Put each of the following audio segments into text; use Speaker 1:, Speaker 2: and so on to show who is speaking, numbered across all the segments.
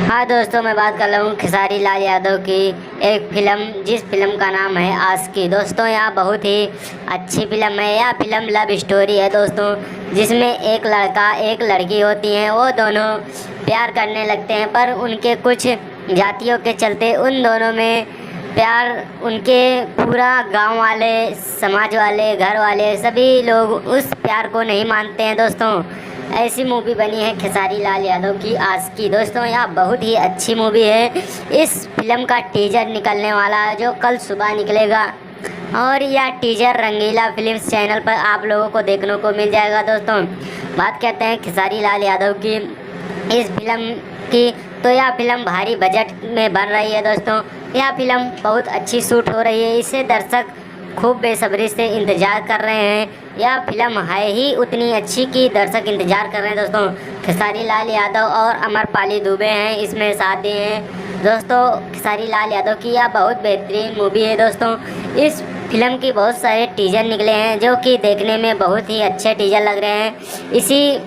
Speaker 1: हाँ दोस्तों, मैं बात कर रहा हूँ खेसारी लाल यादव की एक फिल्म, जिस फिल्म का नाम है आशिकी। दोस्तों यह बहुत ही अच्छी फिल्म है। यह फिल्म लव स्टोरी है दोस्तों, जिसमें एक लड़का एक लड़की होती हैं। वो दोनों प्यार करने लगते हैं, पर उनके कुछ जातियों के चलते उन दोनों में प्यार, उनके पूरा गांव वाले, समाज वाले, घर वाले सभी लोग उस प्यार को नहीं मानते हैं दोस्तों। ऐसी मूवी बनी है खेसारी लाल यादव की आशिकी। दोस्तों यह बहुत ही अच्छी मूवी है। इस फिल्म का टीजर निकलने वाला है, जो कल सुबह निकलेगा, और यह टीजर रंगीला फिल्म्स चैनल पर आप लोगों को देखने को मिल जाएगा। दोस्तों बात करते हैं खेसारी लाल यादव की इस फिल्म की, तो यह फिल्म भारी बजट में बन रही है। दोस्तों यह फिल्म बहुत अच्छी शूट हो रही है। इसे दर्शक खूब बेसब्री से इंतज़ार कर रहे हैं। यह फिल्म है ही उतनी अच्छी कि दर्शक इंतज़ार कर रहे हैं। दोस्तों खेसारी लाल यादव और अमरपाली दुबे हैं इसमें साथ दिए हैं। दोस्तों खेसारी लाल यादव की यह बहुत बेहतरीन मूवी है। दोस्तों इस फिल्म की बहुत सारे टीजर निकले हैं, जो कि देखने में बहुत ही अच्छे टीजर लग रहे हैं। इसी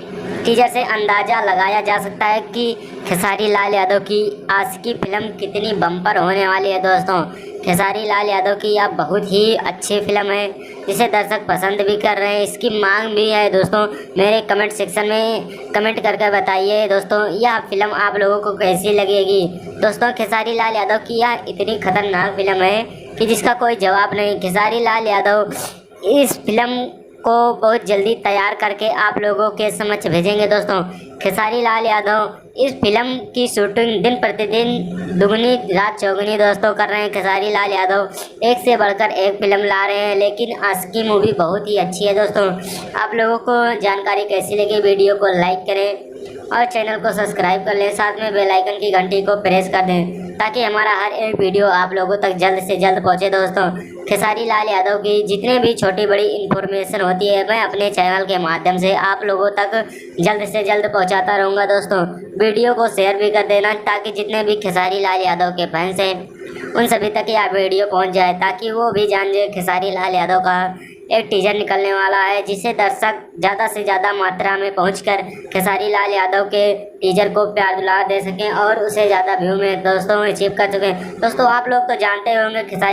Speaker 1: टीजर से अंदाज़ा लगाया जा सकता है कि खेसारी लाल यादव की आशिकी फिल्म कितनी बम्पर होने वाली है। दोस्तों खेसारी लाल यादव की यह बहुत ही अच्छी फिल्म है, जिसे दर्शक पसंद भी कर रहे हैं, इसकी मांग भी है। दोस्तों मेरे कमेंट सेक्शन में कमेंट करके बताइए दोस्तों यह फिल्म आप लोगों को कैसी लगेगी। दोस्तों खेसारी लाल यादव की यह इतनी खतरनाक फिल्म है कि जिसका कोई जवाब नहीं। खेसारी लाल यादव इस फिल्म को बहुत जल्दी तैयार करके आप लोगों के समक्ष भेजेंगे। दोस्तों खेसारी लाल यादव इस फिल्म की शूटिंग दिन प्रतिदिन दुगनी रात चौगुनी दोस्तों कर रहे हैं। खेसारी लाल यादव एक से बढ़कर एक फिल्म ला रहे हैं, लेकिन आशिकी मूवी बहुत ही अच्छी है। दोस्तों आप लोगों को जानकारी कैसी लगी, वीडियो को लाइक करें और चैनल को सब्सक्राइब कर लें, साथ में बेल आइकन की घंटी को प्रेस कर दें, ताकि हमारा हर एक वीडियो आप लोगों तक जल्द से जल्द पहुंचे। दोस्तों खेसारी लाल यादव की जितने भी छोटी बड़ी इन्फॉर्मेशन होती है, मैं अपने चैनल के माध्यम से आप लोगों तक जल्द से जल्द पहुंचाता रहूँगा। दोस्तों वीडियो को शेयर भी कर देना, ताकि जितने भी खेसारी लाल यादव के फैंस हैं उन सभी तक यह वीडियो पहुंच जाए, ताकि वो भी जान जाए खेसारी लाल यादव का एक टीजर निकलने वाला है, जिसे दर्शक ज़्यादा से ज़्यादा मात्रा में पहुंचकर खेसारी लाल यादव के टीजर को प्यार दुलार दे सकें और उसे ज़्यादा व्यू में दोस्तों अचीव कर सकें। दोस्तों आप लोग तो जानते होंगे खेसारी